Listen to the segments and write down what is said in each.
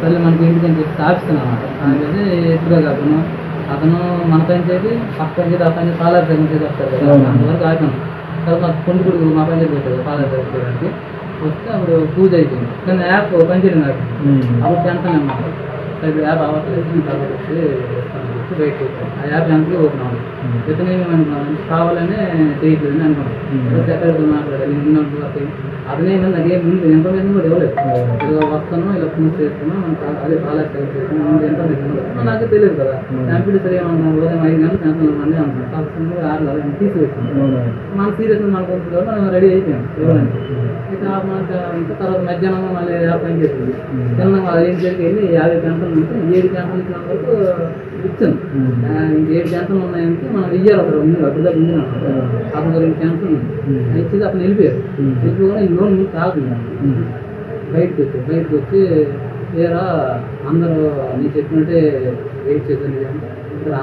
సరే మనకి ఇంటికని చెప్పి స్థాపిస్తున్నాను అనమాట. ఆమెది ఎప్పుడో కాకుండా అతను మన పంచాయతీ పక్క పంచాయతీ ఆ పంచాయతీ పాలారి దగ్గర నుంచి వస్తారు కదా, అంతవరకు ఆపాను. తర్వాత మాకు కొండగుడికి మా పంచాయతీ పెట్టారు పాలారి దగ్గర చేయడానికి. వస్తే అప్పుడు పూజ అయిపోయింది, కానీ యాప్ పనిచేయడం కాదు. అప్పుడు టెన్షన్ అనమాట. ఇప్పుడు యాప్ అవ్వట్లేదు, తర్వాత వచ్చి బయటకు వచ్చాను. ఆ యాప్ వెంటనే ఓపెన్ అవ్వదు. ఇతను ఏమనుకున్నాను, కావాలనే చేయట్లేదని అనుకున్నాను. సెక్రటరీతో మాట్లాడాలి ఉన్నట్టు వస్తాయి. అతనేమో నాకేం ముందు ఇన్ఫర్మేషన్ కూడా ఇవ్వలేదు. ఇలా వస్తాను, ఇలా పూజ చేస్తున్నాను, మనం అదే పాలారి సెలవు ముందు ఇన్ఫర్మేషన్ ఇవ్వలేదు. నాకు తెలియదు కదా. కంప్యూటర్ సరే ఏమన్నాను, ఉదయం 5 గంటలకు టెన్షన్ ఇవ్వండి అంటున్నాను. కాబట్టి 6 తీసుకొచ్చాను. మన సీరియస్ మనకు వస్తుంది కదా, మనం రెడీ అయిపోయాం ఇవ్వడానికి. ఇక ఇంకా తర్వాత మధ్యాహ్నం మళ్ళీ యాప్ పని చేస్తుంది. చిన్న 5 గంటలకు వెళ్ళి 50 గంటల నుంచి 7 గంటల నుంచి వరకు ఇచ్చాను. ఇంక 7 గంటలు ఉన్నాయంటే మనం ఇయ్యాలి అక్కడ ఉంది, అప్పుడు దాకా ఉంది అనమాట. అతను 2 గంటలు ఇచ్చేది అతను వెళ్ళిపోయారు. వెళ్ళిపోగా ఈ లోన్ కాకుండా బయటకు వచ్చి తీరా అందరూ నేను చెప్పినట్టే వెయిట్ చేద్దాం. ఇక్కడ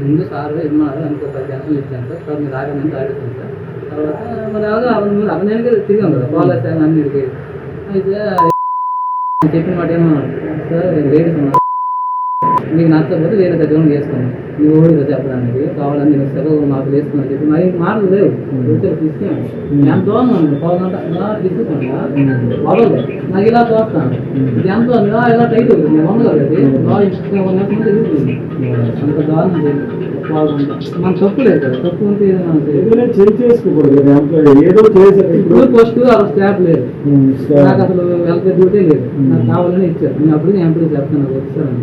ముందు సార్ ఇమ్మన్నారు, ఇంకో 10 గంటలు ఇచ్చాను సార్. తర్వాత మీరు ఆగమని ఆడుతుంది సార్. తర్వాత మరి అతనికి తిరిగాం కదా కాలేజ్ అన్నిటికి. అయితే చెప్పిన మాట ఏమన్నాడు సార్, లేడీస్ ఉన్నారు, మీకు నచ్చకపోతే వేరే దగ్గర చేసుకున్నాను, నువ్వు ఓడి కదా చెప్పడానికి కావాలని నేను సెలవు మాకు వేసుకున్నాను చెప్పి మరి మాటలు లేవు. తీసుకున్నాను ఎంత దూరం పావుగంట ఇలా తీసుకున్నా వదలదు. నాకు ఇలా తోస్తాను ఇది ఎంతో ఇలా టైట్ అవుతుంది. నేను వందగలది తిరుగుతుంది. అంత దారుణం పావుగంట. మన తప్పు లేదు కదా, తప్పు ఉంటే చేసుకోకూడదు. ఏదో ఇప్పుడు ఫస్ట్ అలా స్టాప్ లేదు, నాకు అసలు వెల్ఫేర్ డ్యూటీ లేదు. నాకు కావాలని ఇచ్చారు. నేను అప్పుడు ఎంపీ చెప్తాను నాకు వచ్చాను.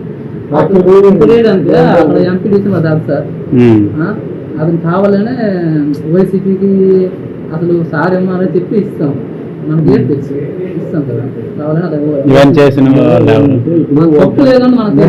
లేదంటే అక్కడ ఎంపీ తీసుకున్నా సార్, అతను కావాలనే వైసీపీకి అసలు సార్ ఏమని చెప్పి ఇస్తాం, మనకి ఏం తెలుసు ఇస్తాం కదా. కావాలని తప్పు లేదని మనకు